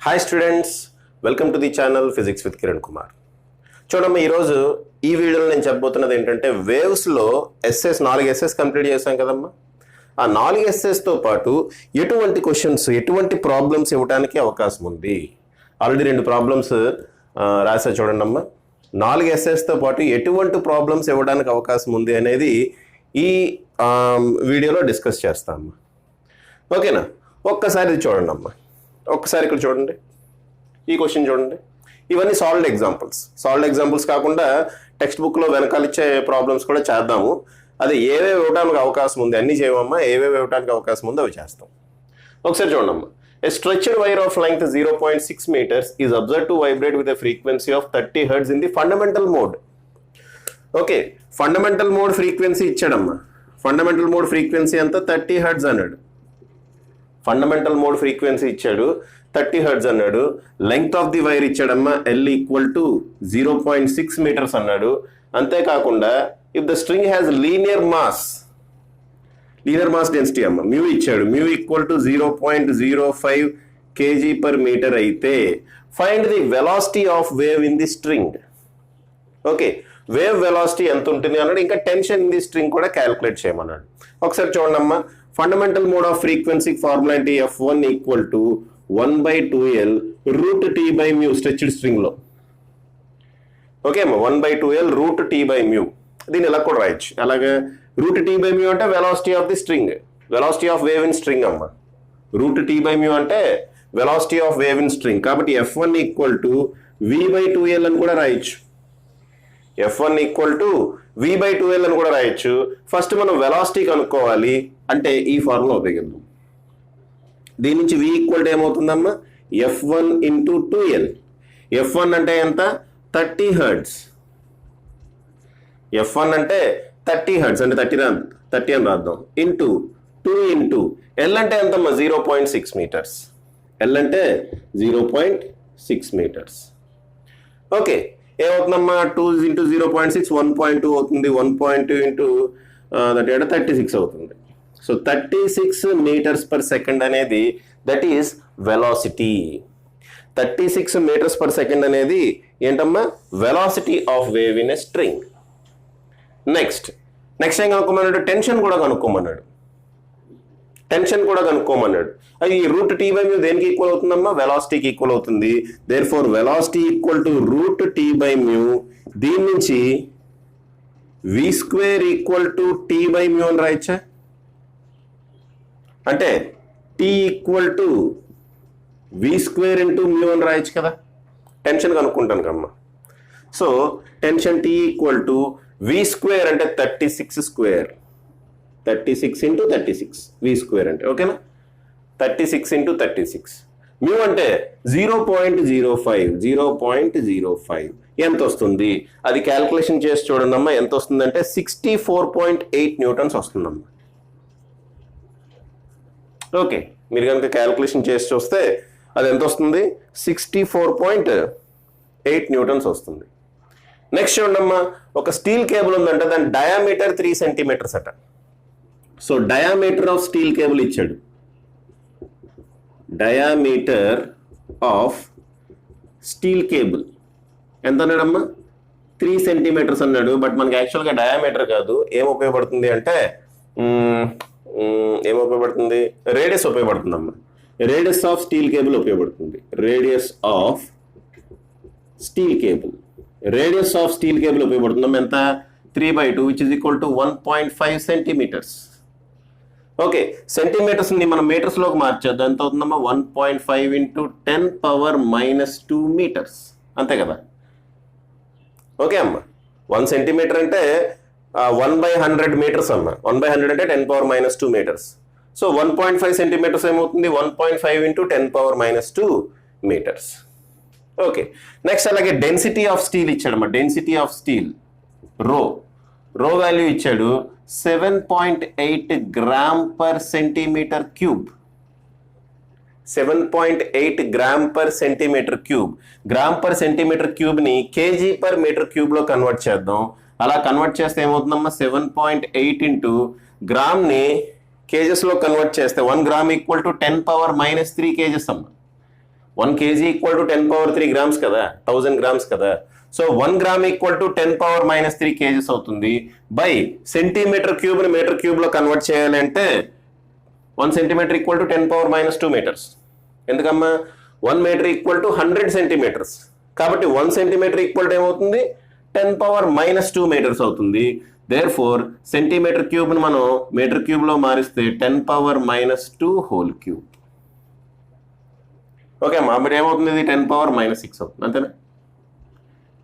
Hi students, welcome to the channel physics with Kiran Kumar. చూడమ్మా, ఈరోజు ఈ వీడియోలో నేను చెప్పబోతున్నది ఏంటంటే వేవ్స్లో నాలుగు ఎస్ఎస్ కంప్లీట్ చేశాం కదమ్మా. ఆ 4 ఎస్ఎస్తో పాటు ఎటువంటి క్వశ్చన్స్, ఎటువంటి ప్రాబ్లమ్స్ ఇవ్వడానికి అవకాశం ఉంది. ఆల్రెడీ 2 ప్రాబ్లమ్స్ రాసా చూడండి అమ్మా. 4 ఎస్ఎస్తో పాటు ఎటువంటి ప్రాబ్లమ్స్ ఇవ్వడానికి అవకాశం ఉంది అనేది ఈ వీడియోలో డిస్కస్ చేస్తామమ్మా. ఓకేనా? ఒక్కసారి ఇది చూడండి అమ్మా. ఒక్కసారి ఇక్కడ చూడండి, ఈ క్వశ్చన్ చూడండి. ఇవన్నీ సాల్వ్డ్ ఎగ్జాంపుల్స్ కాకుండా టెక్స్ట్ బుక్లో వెనకాల ఇచ్చే ప్రాబ్లమ్స్ కూడా చేద్దాము. అది ఏవేవి ఇవ్వడానికి అవకాశం ఉంది అన్నీ చేయమమ్మా. ఏవేవి ఇవ్వడానికి అవకాశం ఉందో అవి చేస్తాం. ఒకసారి చూడండమ్మా. A stretched wire of length 0.6 meters is observed to vibrate with a frequency of 30 Hz in the fundamental mode. Okay, fundamental mode frequency ఇచ్చాడమ్మా. ఫండమెంటల్ మోడ్ ఫ్రీక్వెన్సీ అంతా 30 Hz అన్నాడు. ఫండమెంటల్ మోడ్ ఫ్రీక్వెన్సీ ఇచ్చాడు, 30 Hz అన్నాడు. Length of the wire ఇచ్చాడమ్మా, L = 0.6 meters అన్నాడు. అంతేకాకుండా if the string has linear mass density అమ్మ, mu ఇచ్చాడు. మ్యూ = 0.05 kg/m అయితే find the velocity of wave in the string. Okay, wave velocity ఎంత ఉంటుంది అన్నాడు. ఇంకా టెన్షన్ ఇన్ ది స్ట్రింగ్ కూడా క్యాలిక్యులేట్ చేయమన్నాడు. ఒకసారి చూడండి అమ్మా. Fundamental mode of frequency formula ఏంటి? F1 = 1/2L √T/μ stretched string లో. ఓకే అమ్మా, 1/2L √T/μ. దీన్ని ఇలా కూడా రాయొచ్చు. అలాగే √T/μ అంటే velocity of the string, velocity of wave in string అమ్మా. √T/μ అంటే velocity of wave in string. కాబట్టి F1 = V/2L అని కూడా రాయొచ్చు. F1 = V/2L అని కూడా రాయొచ్చు. ఫస్ట్ మనం వెలాసిటీ కనుక్కోవాలి అంటే ఈ ఫార్ములా ఉపయోగిద్దాం. దీని నుంచి V = ఏమవుతుందమ్మా? F1 × 2L. F1 అంటే ఎంత? 30 Hz. F1 అంటే 30 Hz అంటే 30 అని రాద్దాం. ఇంటూ 2 × L అంటే ఎంతమ్మా? 0.6 meters. L అంటే 0.6 meters. ఓకే, ఏమవుతుందమ్మా? 2 × 0.6 1.2 అవుతుంది. 1.2 × 36 అవుతుంది. సో 36 meters/second అనేది దట్ ఈస్ వెలాసిటీ. 36 meters/second అనేది ఏంటమ్మా? Velocity of wave in a string. Next ఏం కనుక్కోమన్నాడు? టెన్షన్ కూడా కనుక్కోమన్నాడు. అది √T/μ దేనికి ఈక్వల్ అవుతుందమ్మా? వెలాసిటీకి ఈక్వల్ అవుతుంది. Therefore velocity = √T/μ. దీని నుంచి V² = T/μ అని రాయచ్చా? అంటే T = V² × μ అని రాయొచ్చు కదా. టెన్షన్ కనుక్కుంటాను కమ్మా. సో టెన్షన్ T = V² అంటే 36² 36 × 36 V² అంటే ఓకేనా? 36 × 36. మ్యూ అంటే 0.05 ఎంత వస్తుంది? అది క్యాల్కులేషన్ చేసి చూడండి అమ్మా. ఎంత వస్తుందంటే 64.8 newtons వస్తుందమ్మా. ఓకే, మీరు కనుక క్యాల్కులేషన్ చేసి చూస్తే అది ఎంత వస్తుంది? 64.8 newtons వస్తుంది. నెక్స్ట్ చూడమ్మా, ఒక స్టీల్ కేబుల్ ఉందంటే దాని డయామీటర్ 3 centimeters అట. So diameter of steel cable ఇచ్చాడు. డయామీటర్ ఆఫ్ స్టీల్ కేబుల్ ఎంత అన్నాడమ్మా? 3 centimeters అన్నాడు. బట్ మనకి యాక్చువల్గా డయామీటర్ కాదు, ఏం ఉపయోగపడుతుంది అంటే రేడియస్ ఉపయోగపడుతుందమ్మా. రేడియస్ ఆఫ్ స్టీల్ కేబుల్ ఉపయోగపడుతుంది. రేడియస్ ఆఫ్ స్టీల్ కేబుల్ ఉపయోగపడుతుందమ్మా. ఎంత? 3/2 = 1.5 centimeters. ఓకే, సెంటీమీటర్స్ని మనం మీటర్స్లోకి మార్చేద్దాం. ఎంత అవుతుందమ్మా? 1.5 × 10⁻² meters. అంతే కదా? ఓకే అమ్మా, 1 centimeter అంటే 1/100 meters అమ్మా. 1/100 అంటే 10⁻² meters. సో 1.5 centimeters ఏమవుతుంది? 1.5 × 10⁻² meters. ఓకే, నెక్స్ట్ అలాగే డెన్సిటీ ఆఫ్ స్టీల్ ఇచ్చాడమ్మా. Density of steel rho value ఇచ్చాడు 7.8 g/cm³. 7.8 g/cm³. g/cm³ kg/m³ లో కన్వర్ట్ చేద్దాం. అలా కన్వర్ట్ చేస్తే ఏమవుతుందమ్మా? 7.8 × గ్రామ్ని కేజెస్ లో కన్వర్ట్ చేస్తే 1 gram = 10⁻³ kgs అమ్మ. 1 kg equal to 10 power 3 grams కదా, 1000 గ్రామ్స్ కదా. So 1 gram equal to 10 power minus 3 kgs అవుతుంది. బై సెంటీమీటర్ క్యూబ్ని మీటర్ క్యూబ్లో కన్వర్ట్ చేయాలి అంటే 1 centimetre equal to 10 power minus 2 metres. ఎందుకమ్మా 1 మీటర్ ఈక్వల్ టు 100 సెంటీమీటర్స్. కాబట్టి 1 సెంటీమీటర్ ఈక్వల్ టు ఏమవుతుంది 10 పవర్ మైనస్ 2 మీటర్స్ అవుతుంది. దేర్ ఫోర్ సెంటీమీటర్ క్యూబ్ని మనం మీటర్ క్యూబ్లో మారిస్తే 10 power minus 2 whole cube. Okay అమ్మా, మరి ఏమవుతుంది ఇది 10 పవర్ మైనస్ 6 అవుతుంది, అంతేనా?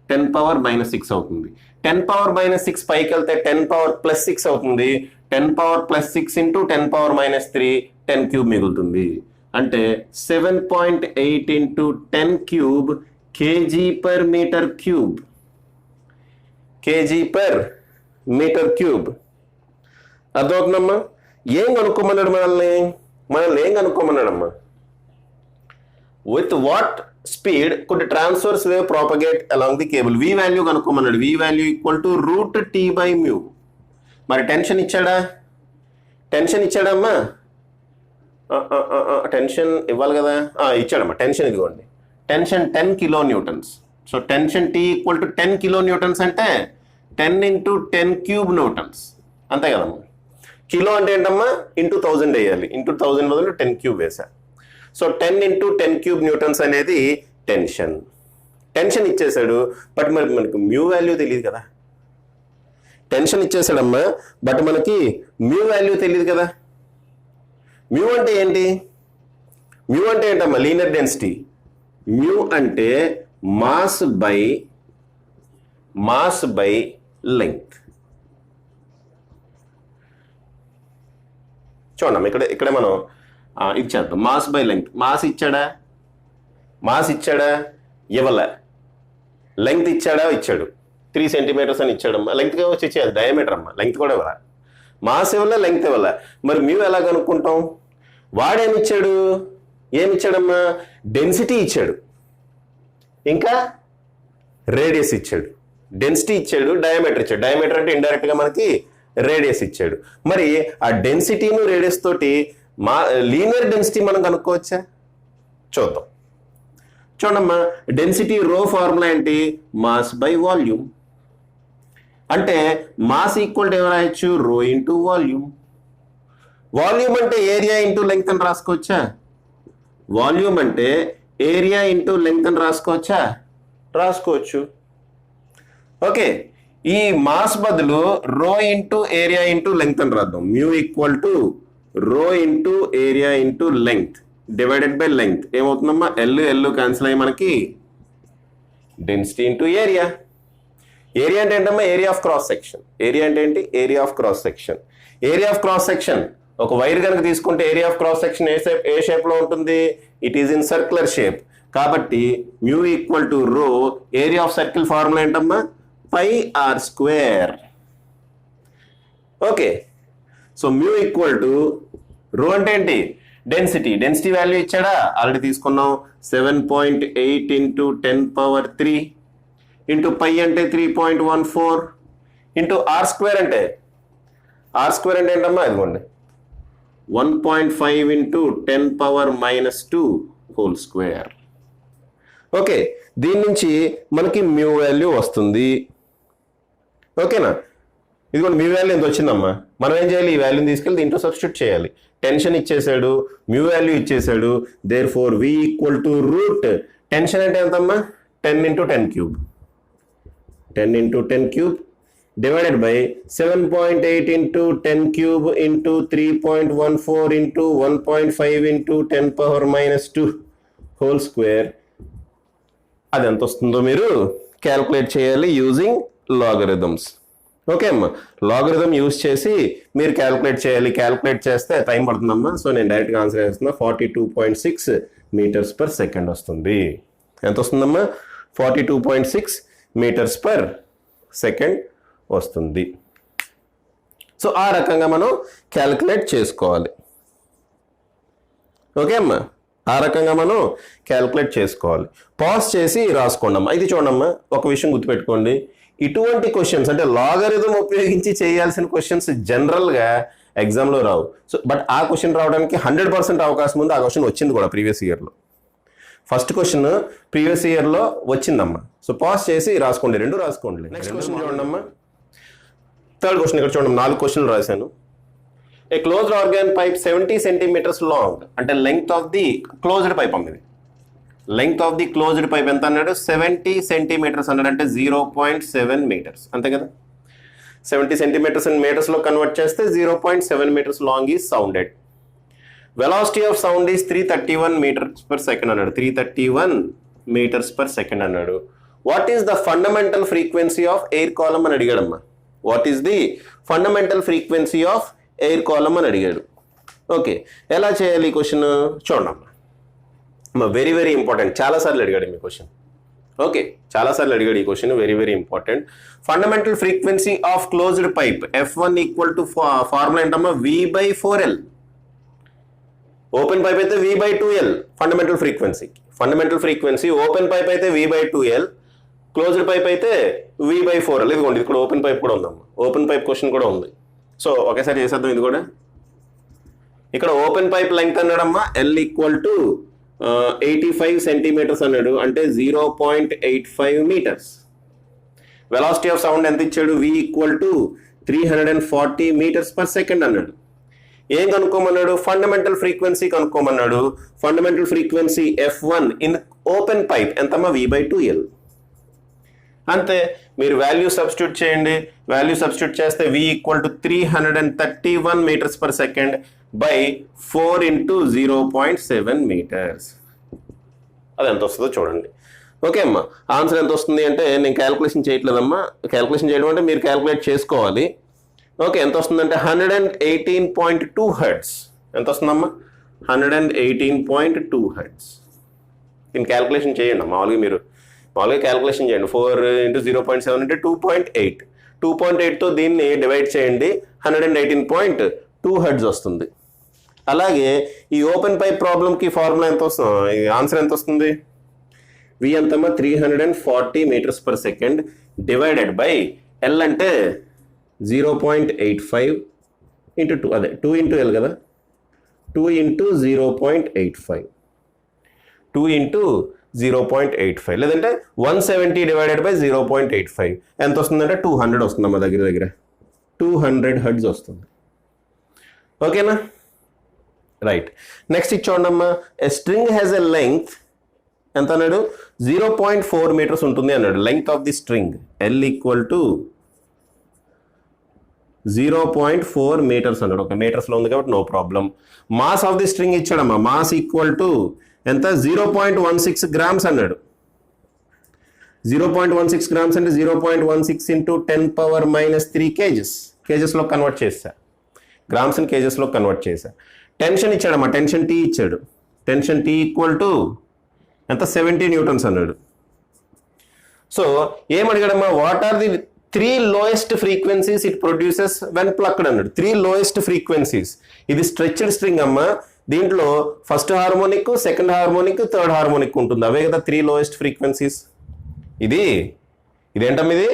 10 పవర్ మైనస్ 6 అవుతుంది. 10 పవర్ మైనస్ 6 పైకి వెళ్తే 10 పవర్ ప్లస్ 6 అవుతుంది. 10 power plus 6 into 10 power minus 3 10 cube మిగులుతుంది. అంటే 7.8 into 10 cube KG per metre cube. KG per metre cube. అర్థమవుతుందమ్మా? ఏం కనుక్కోమన్నాడు మనల్ని ఏం కనుక్కోమన్నాడమ్మా? With what speed could transverse wave propagate along the cable. V value కనుక్కోమన్నాడు. V value equal to root T by mu. మరి టెన్షన్ ఇచ్చాడా? Tension ఇచ్చాడమ్మా? టెన్షన్ ఇవ్వాలి కదా, ఇచ్చాడమ్మా. టెన్షన్ ఇదిగోండి, tension 10 kilo Newton's. So tension T equal to 10 kilo Newton's అంటే 10 into 10 cube Newton's, అంతే కదమ్మా. కిలో అంటే ఏంటమ్మా ఇంటూ 1000 వేయాలి. ఇంటూ 1000 బదులు 10 క్యూబ్ వేసా. సో 10 ఇంటూ 10 క్యూబ్ న్యూటన్స్ అనేది టెన్షన్. టెన్షన్ ఇచ్చేసాడు, బట్ మరి మనకు మ్యూ వాల్యూ తెలియదు కదా. టెన్షన్ ఇచ్చేసాడమ్మా, బట్ మనకి మ్యూ వాల్యూ తెలియదు కదా. మ్యూ అంటే ఏంటి? మ్యూ అంటే ఏంటమ్మా? Linear density. మ్యూ అంటే మాస్ బై లెంగ్త్. చూడమ్మా, ఇక్కడే మనం ఇచ్చేద్దాం. Mass by length. మాస్ ఇచ్చాడా ఇవ్వలే. లెంగ్త్ ఇచ్చాడు 3 సెంటీమీటర్స్ అని ఇచ్చాడమ్మా. లెంగ్త్గా వచ్చి ఇచ్చేది డయామీటర్ అమ్మా. లెంగ్త్ కూడా ఇవ్వాల. మాస్ ఇవ్వాల, లెంగ్త్ ఇవ్వాల. మరి మ్యూ ఎలా కనుక్కుంటాం? ఏమిచ్చాడమ్మా? డెన్సిటీ ఇచ్చాడు, ఇంకా రేడియస్ ఇచ్చాడు. డెన్సిటీ ఇచ్చాడు, డయామీటర్ ఇచ్చాడు. డయామీటర్ అంటే ఇండైరెక్ట్గా మనకి రేడియస్ ఇచ్చాడు. మరి ఆ డెన్సిటీను రేడియస్ తోటి లీనియర్ డెన్సిటీ మనం కనుక్కోవచ్చా? చూద్దాం. చూడమ్మా, డెన్సిటీ రో ఫార్ములా ఏంటి? Mass by volume. అంటే మాస్ ఈక్వల్ టు ఏం రాయొచ్చు? Rho into volume. వాల్యూమ్ అంటే ఏరియా ఇంటూ లెంగ్త్ అని రాసుకోవచ్చా? వాల్యూమ్ అంటే ఏరియా ఇంటూ లెంగ్త్ అని రాసుకోవచ్చు. ఓకే, ఈ మాస్ బదులు రో ఇంటూ ఏరియా ఇంటూ లెంగ్త్ అని రాద్దాం. Mu equal to rho into area into length divided by length. ఏమవుతుందమ్మా? ఎల్ క్యాన్సిల్ అయ్యి మనకి డెన్సిటీ ఇంటూ ఏరియా. ఏరియా అంటే ఏంటమ్మా? Area of cross section. Area అంటే ఏంటి? Area of cross section. Area of cross section ఒక వైర్ కనుక తీసుకుంటే ఏరియా ఆఫ్ క్రాస్ సెక్షన్ ఏ షేప్ లో ఉంటుంది? It is in circular shape. కాబట్టి mu equal to rho, area of circle formula ఏంటమ్మా? Pi are square. Okay, so mu equal to రో అంటే ఏంటి? డెన్సిటీ వాల్యూ ఇచ్చాడా? ఆల్రెడీ తీసుకున్నాం. 7.8 ఇంటూ 10 పవర్ 3 ఇంటూ పై అంటే 3.14 ఇంటూ ఆర్ స్క్వేర్ అంటే ఏంటమ్మా? ఇదిగోండి 1.5 into 10 power minus 2 whole square. Okay, దీని నుంచి మనకి మ్యూ వాల్యూ వస్తుంది. ఓకేనా? ఇదిగోండి మ్యూ వాల్యూ ఎంత వచ్చిందమ్మా. మనం ఏం చేయాలి? ఈ వాల్యూని తీసుకెళ్ళి దీంట్లో సబ్స్టిట్యూట్ చేయాలి. టెన్షన్ ఇచ్చేసాడు, మ్యూ వాల్యూ ఇచ్చేసాడు. Therefore V equal to root. Tension అంటే ఎంతమ్మా? 10 into 10 cube. 10 into 10 cube divided by 7.8 into 10 cube into 3.14 into 1.5 into 10 power minus 2 whole square. అది ఎంత వస్తుందో మీరు క్యాల్కులేట్ చేయాలి యూజింగ్ లాగరిథమ్స్. ఓకే అమ్మా, లాగరిథం యూజ్ చేసి మీరు క్యాల్కులేట్ చేయాలి. క్యాల్కులేట్ చేస్తే టైం పడుతుందమ్మా. సో నేను డైరెక్ట్గా ఆన్సర్ చేస్తున్నా. 42.6 మీటర్స్ పర్ సెకండ్ వస్తుంది. ఎంత వస్తుందమ్మా? 42.6 మీటర్స్ పర్ సెకండ్ వస్తుంది. సో ఆ రకంగా మనం క్యాల్కులేట్ చేసుకోవాలి. ఓకే అమ్మా, ఆ రకంగా మనం క్యాల్కులేట్ చేసుకోవాలి. పాజ్ చేసి రాసుకోండి అమ్మా. ఇది చూడమ్మా, ఒక విషయం గుర్తుపెట్టుకోండి. ఇటువంటి క్వశ్చన్స్ అంటే లాగరిథం ఉపయోగించి చేయాల్సిన క్వశ్చన్స్ జనరల్గా ఎగ్జామ్లో రావు. సో బట్ ఆ క్వశ్చన్ రావడానికి 100% అవకాశం ఉంది. ఆ క్వశ్చన్ వచ్చింది కూడా ప్రీవియస్ ఇయర్లో. ఫస్ట్ క్వశ్చన్ ప్రీవియస్ ఇయర్లో వచ్చిందమ్మా. సో పాస్ చేసి రాసుకోండి, రెండు రాసుకోండి. నెక్స్ట్ క్వశ్చన్ చూడండి అమ్మా. థర్డ్ క్వశ్చన్ ఇక్కడ చూడండి, 4 క్వశ్చన్లు రాశాను. A closed organ pipe 70 centimetres long, అంటే length of the closed pipe అమ్మ. ఇది length of the closed pipe ఎంత అన్నాడు? 70 సెంటీమీటర్స్ అన్నాడు, అంటే 0.7 మీటర్స్, అంతే కదా. 70 సెంటీమీటర్స్ అండ్ మీటర్స్లో కన్వర్ట్ చేస్తే 0.7 metres long is sounded. Velocity of sound is 331 metres per second అన్నాడు. 331 మీటర్స్ పర్ సెకండ్ అన్నాడు. What is the fundamental frequency of air column అని అడిగాడమ్మా. What is the fundamental frequency of air column అని అడిగాడు. Okay, ఎలా చేయాలి ఈ question చూడమ్మా. వెరీ వెరీ ఇంపార్టెంట్, చాలాసార్లు అడిగాడు మీ క్వశ్చన్. ఓకే, చాలాసార్లు అడిగాడు ఈ question, very very important. Fundamental frequency of closed pipe F1 equal to formula ఏంటమ్మా? V/4L. ఓపెన్ పైప్ అయితే V/2L fundamental frequency. Open pipe అయితే V/2L, క్లోజ్డ్ పైప్ అయితే V/4L. ఇదిగోండి, ఇక్కడ ఓపెన్ పైప్ కూడా ఉందమ్మా. ఓపెన్ పైప్ క్వశ్చన్ కూడా ఉంది. సో ఒకేసారి చేసేద్దాం ఇది కూడా. ఇక్కడ ఓపెన్ పైప్ లెంగ్త్ అన్నాడమ్మా L ఈక్వల్ టు 85 సెంటీమీటర్స్ అన్నాడు, అంటే 0.85 మీటర్స్. వెలాసిటీ ఆఫ్ సౌండ్ ఎంత ఇచ్చాడు? V equal to 340 metres per second అన్నాడు. ఏం కనుక్కోమన్నాడు? ఫండమెంటల్ ఫ్రీక్వెన్సీ కనుక్కోమన్నాడు. Fundamental frequency F1 in open pipe ఎంతమ్మా? V/2L. అంతే, మీరు వాల్యూ సబ్స్టిట్యూట్ చేయండి. వాల్యూ సబ్స్టిట్యూట్ చేస్తే V equal to 331 metres per second by 4 into 0.7 metres. అది ఎంత వస్తుందో చూడండి. ఓకే అమ్మా, ఆన్సర్ ఎంత వస్తుంది అంటే నేను క్యాల్కులేషన్ చేయట్లేదమ్మా. క్యాల్కులేషన్ చేయడం అంటే మీరు క్యాల్కులేట్ చేసుకోవాలి. ఓకే, ఎంత వస్తుందంటే 118.2 హెర్ట్జ్. ఎంత వస్తుందమ్మా? 118.2 హెర్ట్జ్. దీన్ని క్యాల్కులేషన్ చేయండి. మామూలుగా క్యాల్కులేషన్ చేయండి. 4 ఇంటూ 0.7 అంటే 2.8. 2.8తో దీన్ని డివైడ్ చేయండి, 118.2 హెర్ట్జ్ వస్తుంది. అలాగే ఈ ఓపెన్ పైప్ ప్రాబ్లంకి ఫార్ములా ఎంత వస్తుంది? ఆన్సర్ ఎంత వస్తుంది? V ఎంతమ్మా? 340 metres per second divided by L అంటే 0.85 ఇంటూ 2, అదే 2 ఇంటూ L కదా, 2 ఇంటూ 0.85, 2 ఇంటూ 0.85, లేదంటే 170 డివైడెడ్ బై 0.85 ఎంత వస్తుందంటే 200 వస్తుందమ్మా. దగ్గర 200 హెర్ట్జ్ వస్తుంది. ఓకేనా, రైట్. నెక్స్ట్ ఇచ్చోండమ్మా. A string has a length ఎంత అన్నాడు? 0.4 మీటర్స్ ఉంటుంది అన్నాడు. Length of the string L equal to 0.4 meters అన్నాడు. ఒక మీటర్స్లో ఉంది కాబట్టి no problem. Mass of the string ఇచ్చాడమ్మా. మాస్ ఈక్వల్ టు ఎంత? 0.16 గ్రామ్స్ అన్నాడు. 0.16 గ్రామ్స్ అంటే 0.16 ఇంటూ 10⁻³ కేజెస్. కేజెస్లో కన్వర్ట్ చేసా, గ్రామ్స్ని కేజెస్లో కన్వర్ట్ చేసా. టెన్షన్ ఇచ్చాడమ్మా. టెన్షన్ T ఇచ్చాడు. టెన్షన్ T ఈక్వల్ టు ఎంత? 70 న్యూటన్స్ అన్నాడు. సో ఏమడిగాడమ్మా? What are the 3 lowest frequencies it produces when plucked అన్నాడు. 3 లోయెస్ట్ ఫ్రీక్వెన్సీస్. ఇది స్ట్రెచ్డ్ స్ట్రింగ్ అమ్మా. దీంట్లో first harmonic, second harmonic, third harmonic ఉంటుంది. అవే కదా 3 లోయెస్ట్ ఫ్రీక్వెన్సీస్. ఇదేంటమ్మా? ఇది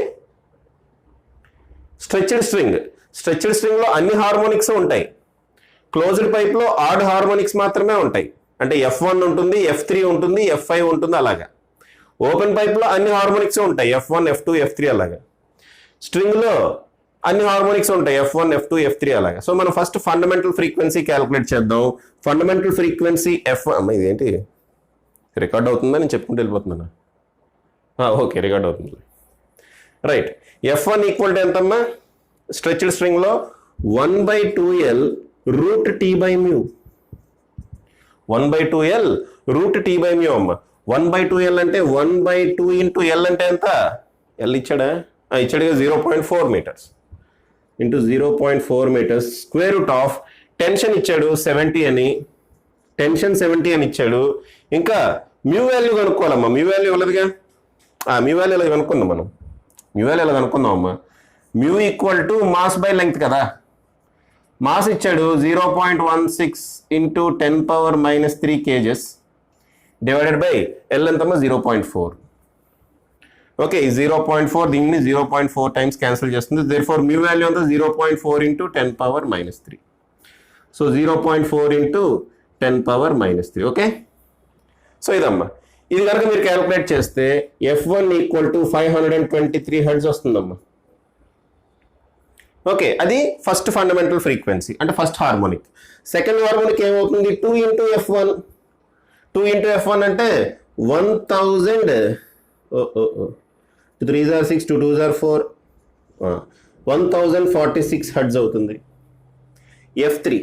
స్ట్రెచ్డ్ స్ట్రింగ్. స్ట్రెచ్డ్ స్ట్రింగ్లో అన్ని హార్మోనిక్స్ ఉంటాయి. క్లోజ్డ్ పైప్లో ఆడ్ హార్మోనిక్స్ మాత్రమే ఉంటాయి. అంటే F1 ఉంటుంది, F3 ఉంటుంది, F5 ఉంటుంది, అలాగా. ఓపెన్ పైప్లో అన్ని హార్మోనిక్స్ ఉంటాయి, F1, F2, F3 అలాగా. స్ట్రింగ్లో అన్ని హార్మోనిక్స్ ఉంటాయి, F1, F2, F3 అలాగా. సో మనం ఫస్ట్ ఫండమెంటల్ ఫ్రీక్వెన్సీ క్యాలిక్యులేట్ చేద్దాం. Fundamental frequency F1. ఇదేంటి రికార్డ్ అవుతుందా? నేను చెప్పుకుంటూ వెళ్ళిపోతున్నాను. ఓకే, రికార్డ్ అవుతుంది. రైట్. F1 ఈక్వల్ టు ఎంతమ్మా? స్ట్రెచ్డ్ స్ట్రింగ్లో 1/2L root T/μ. 1/2L root T/μ అమ్మ. 1/2L అంటే 1/2 ఇంటూ L అంటే ఎంత? L ఇచ్చాడా? ఇచ్చాడుగా 0.4 meters into 0.4 meters square root of tension ఇచ్చాడు 70 అని. టెన్షన్ 70 అని ఇచ్చాడు. ఇంకా మ్యూ వాల్యూ కనుక్కోవాలమ్మా. మ్యూ వాల్యూ ఇవ్వలేదుగా. మ్యూ వాల్యూ ఎలా కనుక్కుందాం మనం? మ్యూ వాల్యూ ఎలా కనుక్కుందాం అమ్మా? Mu equal to mass by length కదా. మాస్ ఇచ్చాడు 0.16 into 10⁻³ KGs divided by L ఎంతమ్మా? 0.4. ఓకే, 0.4 దీన్ని 0.4 టైమ్స్ క్యాన్సిల్ చేస్తుంది. దేర్ఫోర్ మ్యూ వాల్యూ అంతా 0.4 into 10⁻³ so 0.4 into 10⁻³. Okay, so ఇదమ్మా. ఇది కనుక మీరు క్యాలిక్యులేట్ చేస్తే F1 ఈక్వల్ టు 523 హెర్ట్జ్ వస్తుందమ్మా. ఓకే, అది ఫస్ట్ ఫండమెంటల్ ఫ్రీక్వెన్సీ అంటే ఫస్ట్ హార్మోనిక్. సెకండ్ హార్మోనిక్ ఏమవుతుంది? 2 ఇంటూ F1. 2 ఇంటూ F1 అంటే 1000. 2 3s are 6, 2 2s are 4. 1046 hertz అవుతుంది. F3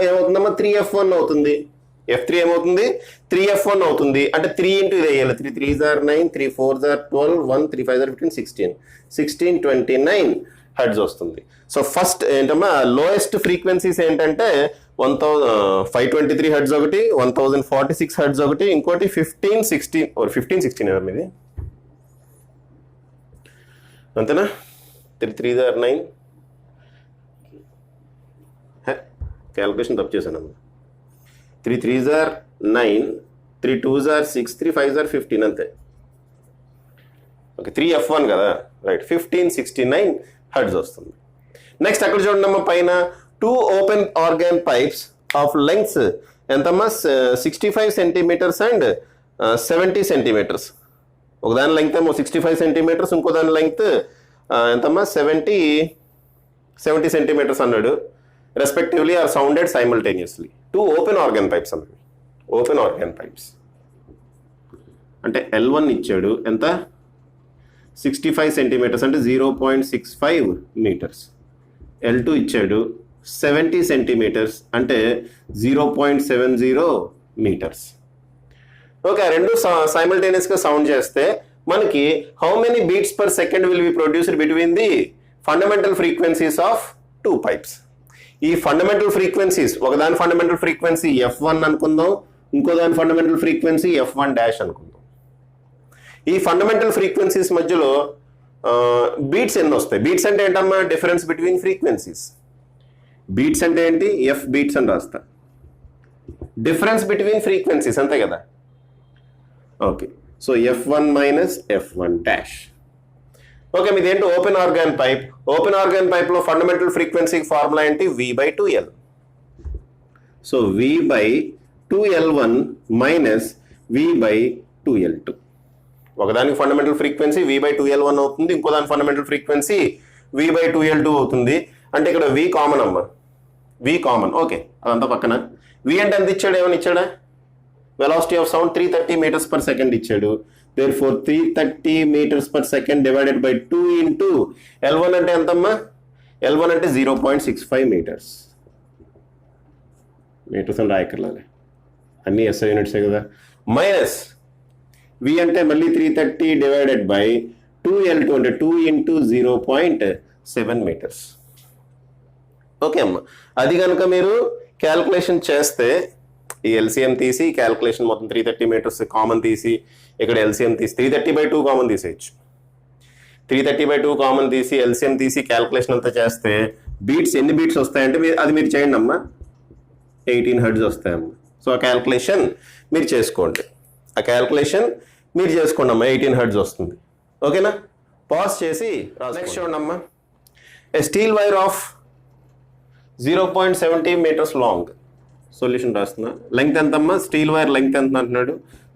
ఏమవుతుందమ్మా? 3F1 అవుతుంది. F3 ఏమవుతుంది? 3F1 అవుతుంది. అంటే 3 ఇంటూ ఇది వేయాలి. 3 3s are 9, 3 4s are 12, 1 3 5s are 15, 16 29 hertz వస్తుంది. సో ఫస్ట్ ఏంటమ్మా లోయెస్ట్ ఫ్రీక్వెన్సీస్ ఏంటంటే 523 హెర్ట్జ్ ఒకటి, 1046 హెర్ట్జ్ ఒకటి, ఇంకోటి 1516 ఎవరు మీది అంతేనా? 3 3s are 9. క్యాలిక్యులేషన్ తప్పు చేశాను అమ్మా. 3 3s are 9, 3 2s are 6, 3 5s are 15 అంతే. ఓకే, 3F1 కదా, రైట్. 1569 హెర్ట్జ్ వస్తుంది. నెక్స్ట్ అక్కడ చూడండి పైన 2 open organ pipes of length ఎంతమ్మా? 65 సెంటీమీటర్స్ అండ్ 70 సెంటీమీటర్స్. ఒకదాని లెంగ్త్ ఏమో 65 సెంటీమీటర్స్, ఇంకో దాని లెంగ్త్ ఎంతమ్మా? 70 సెంటీమీటర్స్ అన్నాడు. Respectively are sounded simultaneously. 2 open organ pipes అన్నది. ఓపెన్ ఆర్గాన్ పైప్స్ అంటే L1 ఇచ్చాడు ఎంత? 65 సెంటీమీటర్స్ అంటే 0.65 మీటర్స్. L2 ఇచ్చాడు 70 సెంటీమీటర్స్ అంటే 0.70 మీటర్స్. ఓకే, రెండు సైమల్టేనియస్గా సౌండ్ చేస్తే మనకి how many beats per second will be produced between the fundamental frequencies of 2 pipes. ఈ ఫండమెంటల్ ఫ్రీక్వెన్సీస్, ఒకదాని ఫండమెంటల్ ఫ్రీక్వెన్సీ F1 అనుకుందాం, ఇంకో దాని ఫండమెంటల్ ఫ్రీక్వెన్సీ F1 డాష్ అనుకుందాం. ఈ ఫండమెంటల్ ఫ్రీక్వెన్సీస్ మధ్యలో బీట్స్ ఎన్ని వస్తాయి? బీట్స్ అంటే ఏంటమ్మా? Difference between frequencies. బీట్స్ అంటే ఏంటి? F బీట్స్ అని రాస్తా. డిఫరెన్స్ బిట్వీన్ ఫ్రీక్వెన్సీస్ అంతే కదా. Okay, so F1 minus F1 dash. Okay, మీది ఏంటి? Open organ pipe. Open organ pipe లో ఫండమెంటల్ ఫ్రీక్వెన్సీ ఫార్ములా ఏంటి? V/2L. So V/2L1 minus V/2L2. ఒకదానికి ఫండమెంటల్ ఫ్రీక్వెన్సీ V/2L1 అవుతుంది, ఇంకో దాని ఫండమెంటల్ ఫ్రీక్వెన్సీ V/2L2 అవుతుంది. అంటే ఇక్కడ V కామన్ అమ్మా, V కామన్. ఓకే, అదంతా పక్కన. V అంటే ఎంత ఇచ్చాడు? ఏమని ఇచ్చాడా? Velocity of sound 330 metres per second ఇచ్చాడు. Therefore 330 meters per second divided by 2 into L1 అంటే ఎంతమ్మా? L1 అంటే 0.65 మీటర్స్. మీటర్స్ అని రాయక్కర్లే, అన్ని SI యూనిట్సే కదా. మైనస్ V అంటే మళ్ళీ 330 డివైడెడ్ బై 2L2 అంటే 2 into 0.7 మీటర్స్. ఓకే అమ్మా, అది కనుక మీరు క్యాల్కులేషన్ చేస్తే ఈ LCM తీసి క్యాల్కులేషన్ మొత్తం 330 మీటర్స్ కామన్ తీసి ఇక్కడ LCM తీసి 330/2 కామన్ తీసేయచ్చు. 330/2 కామన్ తీసి LCM తీసి క్యాల్కులేషన్ అంతా చేస్తే బీట్స్ ఎన్ని బీట్స్ వస్తాయంటే అది మీరు చేయండి అమ్మా, 18 హెర్ట్జ్ వస్తాయమ్మా. సో ఆ క్యాల్కులేషన్ మీరు చేసుకోండి, అమ్మా, 18 హెర్ట్జ్ వస్తుంది. ఓకేనా? పాజ్ చేసి నెక్స్ట్ చూడండి అమ్మా. A steel wire of 0.70 meters long. Solution రాస్తున్నా. లెంగ్త్ ఎంతమ్మా? స్టీల్ వైర్ లెంగ్త్ ఎంత అంటున్నాడు?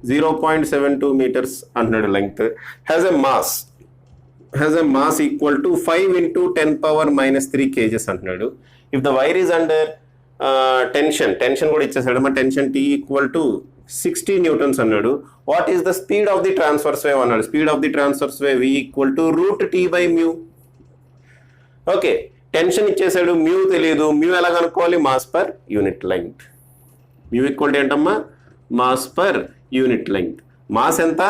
0.72 meters అంటున్నాడు length. Has a mass equal to 5 into 10⁻³ kgs అంటున్నాడు. If the wire is under tension కూడా ఇచ్చేసాడు. Tension T equal to 60 newtons అన్నాడు. What is the speed of the transverse wave అన్నాడు. Speed of the transverse wave V equal to √T/μ. Okay, tension ఇచ్చేసాడు, mu తెలియదు. Mu ఎలా కనుక్కోవాలి? Mass per unit length. Mu equal to ఏంటమ్మా? Mass per unit length. Mass ఎంత?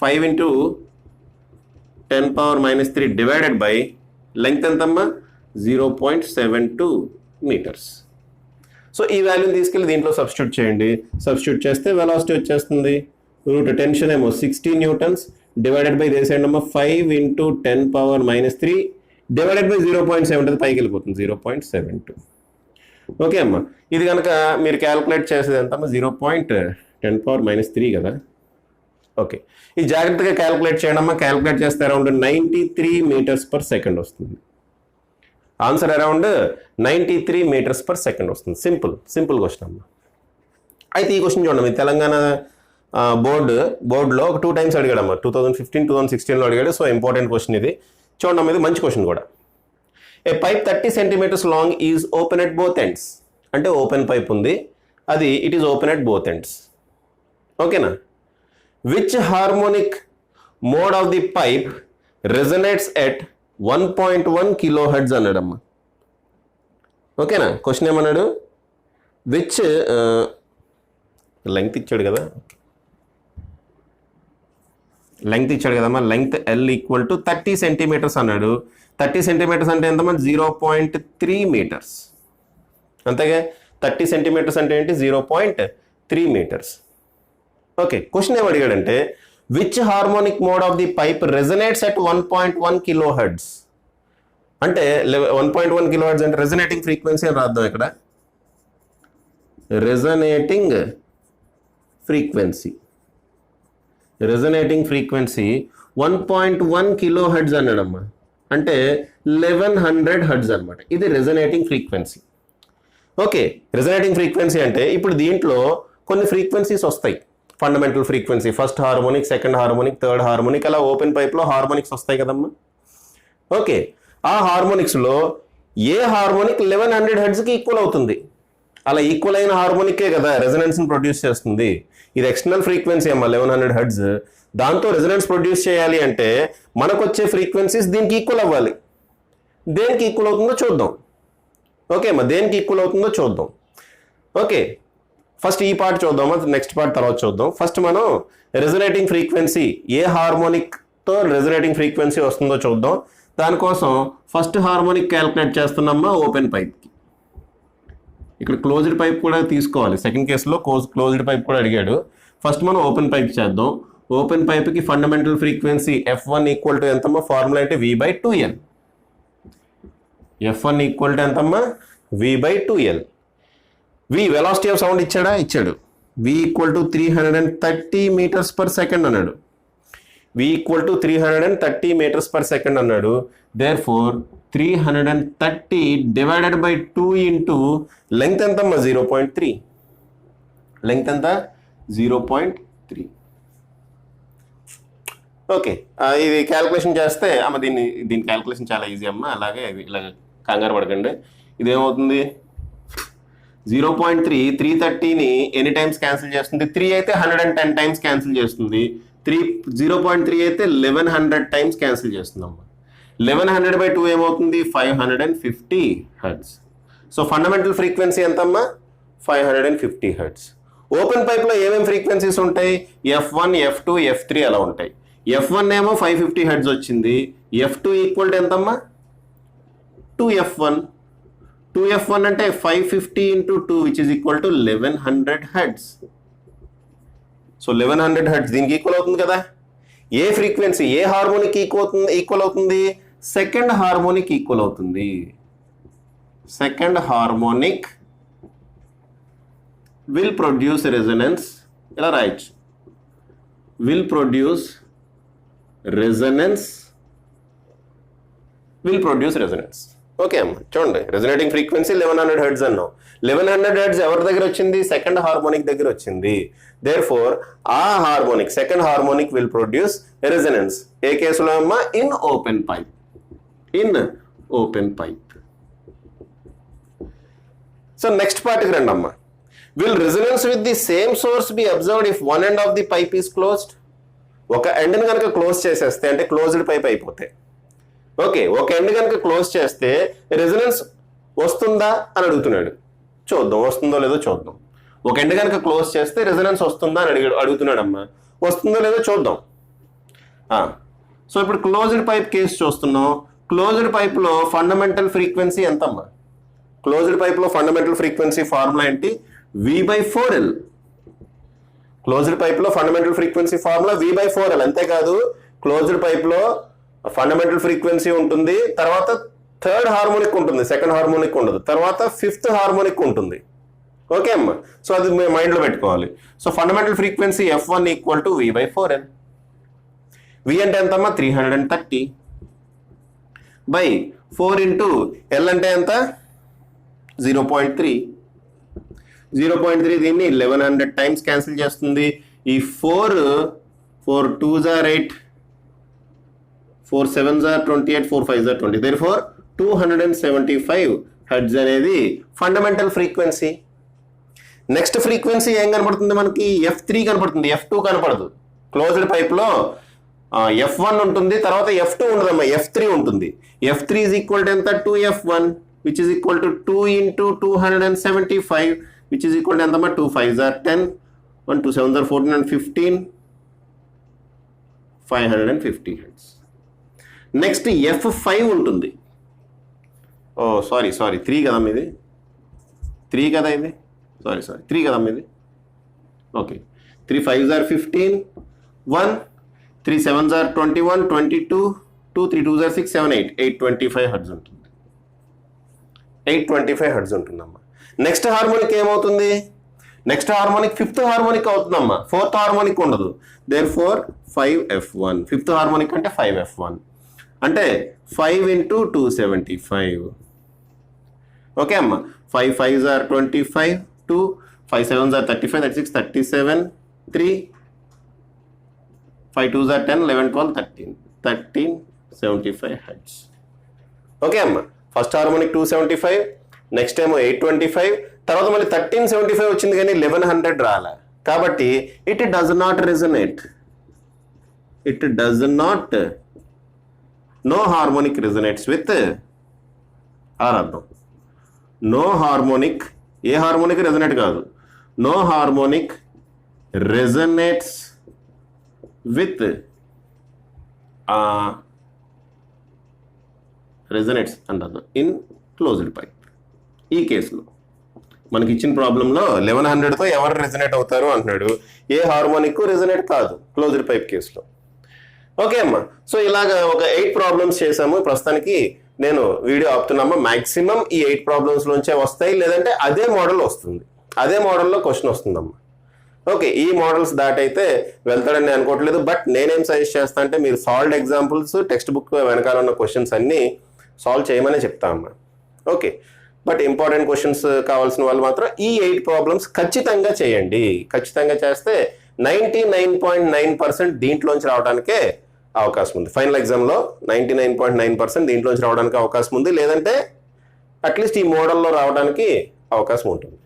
5 into 10⁻³ divided by length ఎంతమ్మా? 0.72 metres. So ఈ వాల్యూని తీసుకెళ్ళి దీంట్లో సబ్స్టిట్యూట్ చేయండి. సబ్స్టిట్యూట్ చేస్తే వెలాసిటీ వచ్చేస్తుంది. టెన్షన్ ఏమో 60 న్యూటన్స్ డివైడెడ్ బై చేసేయండమ్మా 5 into 10⁻³ డివైడెడ్ బై 0.7 పైకి వెళ్ళిపోతుంది 0.72. ఓకే అమ్మా, ఇది కనుక మీరు క్యాల్కులేట్ చేసేది ఎంత? 0.10⁻³ కదా. ఓకే, ఈ జాగ్రత్తగా క్యాల్కులేట్ చేయడం అమ్మా. క్యాల్కులేట్ చేస్తే అరౌండ్ 93 meters per second వస్తుంది. Answer around 93 meters per second వస్తుంది. సింపుల్ క్వశ్చన్ అమ్మా. అయితే ఈ క్వశ్చన్ చూడండి, తెలంగాణ బోర్డులో ఒక 2 times అడిగాడమ్మా. 2015, 2016లో అడిగాడు. సో ఇంపార్టెంట్ క్వశ్చన్ ఇది. చూడండి అమ్మా, ఇది మంచి క్వశ్చన్ కూడా. A pipe 30 centimeters long is open at both ends. అంటే ఓపెన్ పైప్ ఉంది, అది it is open at both ends. ఓకేనా? Which harmonic mode of the pipe resonates at 1.1 kilohertz అన్నాడమ్మా. ఓకేనా? క్వశ్చన్ ఏమన్నాడు? విచ్ లెంగ్త్ ఇచ్చాడు కదా, లెంగ్త్ ఇచ్చాడు కదమ్మా. Length L equal to 30 centimeters అన్నాడు. 30 centimeters అంటే ఎంతమ్మా? 0.3 meters. అంతేగా? 30 centimeters అంటే ఏంటి? 0.3 meters. ఓకే, క్వశ్చన్ ఏం అడిగాడంటే which harmonic mode of the pipe resonates at 1.1 kilohertz. అంటే 1.1 kilohertz అంటే రెజనేటింగ్ ఫ్రీక్వెన్సీ అని రాద్దాం ఇక్కడ. Resonating frequency 1.1 kilohertz అన్నాడమ్మా. అంటే 1100 hertz అనమాట. ఇది resonating frequency. Okay, resonating frequency అంటే ఇప్పుడు దీంట్లో కొన్ని ఫ్రీక్వెన్సీస్ వస్తాయి. Fundamental frequency, first harmonic, second harmonic, third harmonic, అలా ఓపెన్ పైప్లో హార్మోనిక్స్ వస్తాయి కదమ్మా. ఓకే, ఆ హార్మోనిక్స్లో ఏ హార్మోనిక్ 1100 hertzకి ఈక్వల్ అవుతుంది. అలా ఈక్వల్ అయిన హార్మోనికే కదా రెజనెన్స్ని ప్రొడ్యూస్ చేస్తుంది. ఇది ఎక్స్టర్నల్ ఫ్రీక్వెన్సీ అమ్మా 1100 hertz. దాంతో రెజనెన్స్ ప్రొడ్యూస్ చేయాలి అంటే మనకు వచ్చే ఫ్రీక్వెన్సీస్ దీనికి ఈక్వల్ అవ్వాలి. దేనికి ఈక్వల్ అవుతుందో చూద్దాం. ఓకే అమ్మా, దేనికి ఈక్వల్ అవుతుందో చూద్దాం. ఓకే, ఫస్ట్ ఈ పార్ట్ చూద్దామా, నెక్స్ట్ పార్ట్ తర్వాత చూద్దాం. ఫస్ట్ మనం రెజనేటింగ్ ఫ్రీక్వెన్సీ, ఏ హార్మోనిక్తో రెజనేటింగ్ ఫ్రీక్వెన్సీ వస్తుందో చూద్దాం. దానికోసం ఫస్ట్ హార్మోనిక్ క్యాలిక్యులేట్ చేస్తున్నామా ఓపెన్ పైప్కి. ఇక్కడ క్లోజ్డ్ పైప్ కూడా తీసుకోవాలి. సెకండ్ కేసులో క్లోజ్డ్ పైప్ కూడా అడిగాడు. ఫస్ట్ మనం ఓపెన్ పైప్ చేద్దాం. ఓపెన్ పైప్కి fundamental frequency F1 equal to ఎంతమ్మా? ఫార్ములా అంటే V/2L. F1 ఈక్వల్ టు ఎంతమ్మా? V/2L. V velocity of sound ఇచ్చాడా? ఇచ్చాడు. V equal to 330 meters per second అన్నాడు. V equal to 330 meters per second అన్నాడు. Therefore 330 divided by 2 into length ఎంతమ్మా? 0.3. Length ఎంత? 0.3. Okay, ఇది క్యాల్కులేషన్ చేస్తే అమ్మ దీని క్యాల్కులేషన్ చాలా ఈజీ అమ్మ. అలాగే ఇలా కంగారు పడకండి. ఇదేమవుతుంది? 0.3 330ని ఎన్ని టైమ్స్ క్యాన్సిల్ చేస్తుంది? 3 అయితే 110 times క్యాన్సిల్ చేస్తుంది. 0.3 అయితే 1100 times క్యాన్సిల్ చేస్తుంది అమ్మ. 1100/2 ఏమవుతుంది? 550 hertz. సో ఫండమెంటల్ ఫ్రీక్వెన్సీ ఎంతమ్మా? 550 hertz. ఓపెన్ పైప్లో ఏమేమి ఫ్రీక్వెన్సీస్ ఉంటాయి? F1, F2, F3 అలా ఉంటాయి. F1 ఏమో 550 hertz వచ్చింది. F2 ఈక్వల్ టు ఎంతమ్మా? 2F1. 2F1 అంటే 550 into 2 which is equal to 1100 hertz. So 1100 hertz దీనికి ఈక్వల్ అవుతుంది కదా. ఏ ఫ్రీక్వెన్సీ, ఏ హార్మోనిక్ ఈక్వల్ అవుతుంది? సెకండ్ హార్మోనిక్ ఈక్వల్ అవుతుంది. Second harmonic will produce resonance. ఇలా రాయొచ్చు, విల్ ప్రొడ్యూస్ రెజొనెన్స్. ఓకే అమ్మ, చూడండి రెజొనేటింగ్ ఫ్రీక్వెన్సీ 1100 hertz అన్నాం. 1100 hertz ఎవరి దగ్గర వచ్చింది? సెకండ్ హార్మోనిక్ దగ్గర వచ్చింది. దేర్ ఫోర్ ఆ harmonic, second harmonic will produce resonance. ఏ కేసులో అమ్మా? In open pipe. So next పార్ట్కి రండి అమ్మా. Will resonance with the same source be observed if one end of the pipe is closed. ఒక ఎండ్ని కనుక క్లోజ్ చేసేస్తే అంటే క్లోజ్డ్ పైప్ అయిపోతే. ఓకే, ఒక ఎండ్ కనుక క్లోజ్ చేస్తే రెజొనెన్స్ వస్తుందా అని అడుగుతున్నాడు. చూద్దాం వస్తుందో లేదో చూద్దాం. ఒక ఎండ్ కనుక క్లోజ్ చేస్తే రెజొనెన్స్ వస్తుందా అని అడుగుతున్నాడు అమ్మా. వస్తుందో లేదో చూద్దాం. సో ఇప్పుడు క్లోజ్డ్ పైప్ కేసు చూస్తున్నాం. క్లోజ్డ్ పైప్లో ఫండమెంటల్ ఫ్రీక్వెన్సీ ఎంతమ్మా? క్లోజ్డ్ పైప్లో ఫండమెంటల్ ఫ్రీక్వెన్సీ ఫార్ములా ఏంటి? V/4L. క్లోజ్డ్ పైప్లో ఫండమెంటల్ ఫ్రీక్వెన్సీ ఫార్ములా V/4L. అంతేకాదు క్లోజ్డ్ పైప్లో ఫండమెంటల్ ఫ్రీక్వెన్సీ ఉంటుంది, తర్వాత థర్డ్ హార్మోనిక్ ఉంటుంది, సెకండ్ హార్మోనిక్ ఉండదు, తర్వాత ఫిఫ్త్ హార్మోనిక్ ఉంటుంది. ఓకే అమ్మా, సో అది మేము మైండ్లో పెట్టుకోవాలి. So fundamental frequency F1 equal to V/4L. V అంటే ఎంతమ్మా? 330 బై 4 ఇంటూ L అంటే ఎంత? 0.3. 0.3 దీన్ని 1100 times క్యాన్సిల్ చేస్తుంది. ఈ 4 2s are 8, 4 7s are 28, 4 5s are 20. Therefore 275 hertz అనేది ఫండమెంటల్ ఫ్రీక్వెన్సీ. నెక్స్ట్ ఫ్రీక్వెన్సీ ఏం కనపడుతుంది మనకి? F3 కనపడుతుంది, F2 కనపడదు. క్లోజ్డ్ పైప్లో F1 ఉంటుంది, తర్వాత F2 ఉండదమ్మా, F3 ఉంటుంది. F3 is equal to ఎంత? 2F1, which is equal to 2 into 275, which is equal to ఎంతమ్మా? 2 5s are 10, 1 2 7s are 14 and 15, 550 hertz. Next F5 ఉంటుంది. ఓ సారీ 3 కదమ్మా ఇది, 3 కదా ఇది, సారీ 3 కదమ్మా ఇది. Okay, 3 5s are 15, 1 3 7s are 21, 22, 2 3 2s are 6 7 8, 825 hertz ఉంటుంది. 825 హెర్ట్జ్ ఉంటుందమ్మా. నెక్స్ట్ హార్మోనిక్ ఏమవుతుంది? నెక్స్ట్ హార్మోనిక్ ఫిఫ్త్ హార్మోనిక్ అవుతుందమ్మా, ఫోర్త్ హార్మోనిక్ ఉండదు. దేర్ఫోర్ 5F1, ఫిఫ్త్ హార్మోనిక్ అంటే 5F1 అంటే 5 into 275. ఓకే అమ్మా, 5 5s are 25, 2 5 7s are 35, 36 37, 3 5 2s are 10, 11 12 13 75 hertz. Okay అమ్మా, first harmonic 275, next ఏమో 825, తర్వాత మళ్ళీ 1375 వచ్చింది కానీ 1100 రాలే. కాబట్టి it does not resonate, no harmonic resonates with are అర్థం. No harmonic, a harmonic resonate కాదు, no harmonic resonates with resonates అంటారు ఇన్ క్లోజ్డ్ పైప్. ఈ కేసులో మనకి ఇచ్చిన ప్రాబ్లంలో 1100తో ఎవరు రెజొనేట్ అవుతారు అంటున్నాడు. ఏ హార్మోనిక్ రెజొనేట్ కాదు క్లోజ్డ్ పైప్ కేసులో. ఓకే అమ్మా, సో ఇలాగ ఒక 8 ప్రాబ్లమ్స్ చేసాము. ప్రస్తుతానికి నేను వీడియో ఆపుతున్నామా. మ్యాక్సిమం ఈ 8 ప్రాబ్లమ్స్ లోంచే వస్తాయి, లేదంటే అదే మోడల్ వస్తుంది, అదే మోడల్లో క్వశ్చన్ వస్తుందమ్మా. ఓకే, ఈ మోడల్స్ దాటైతే వెళ్తాడని నేను అనుకోవట్లేదు. బట్ నేనేం సజెస్ట్ చేస్తా అంటే మీరు సాల్వ్డ్ ఎగ్జాంపుల్స్, టెక్స్ట్ బుక్ వెనకాల ఉన్న క్వశ్చన్స్ అన్నీ సాల్వ్ చేయమని చెప్తా అమ్మా. ఓకే, బట్ ఇంపార్టెంట్ క్వశ్చన్స్ కావాల్సిన వాళ్ళు మాత్రం ఈ 8 ప్రాబ్లమ్స్ ఖచ్చితంగా చేయండి. ఖచ్చితంగా చేస్తే 99.9% దీంట్లోంచి రావడానికే అవకాశం ఉంది. ఫైనల్ ఎగ్జామ్లో 99.9% దీంట్లోంచి రావడానికి అవకాశం ఉంది, లేదంటే అట్లీస్ట్ ఈ మోడల్లో రావడానికి అవకాశం ఉంటుంది.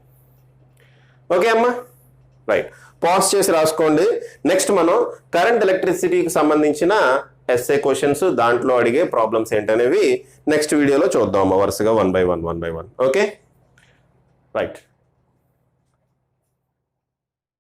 ఓకే అమ్మా, రైట్, పాజ్ చేసి రాసుకోండి. నెక్స్ట్ మనం కరెంట్ ఎలక్ట్రిసిటీకి సంబంధించిన ఎస్ఏ క్వశ్చన్స్, దాంట్లో అడిగే ప్రాబ్లమ్స్ ఏంటనేవి నెక్స్ట్ వీడియోలో చూద్దాం వరుసగా 1 by 1. Okay, right.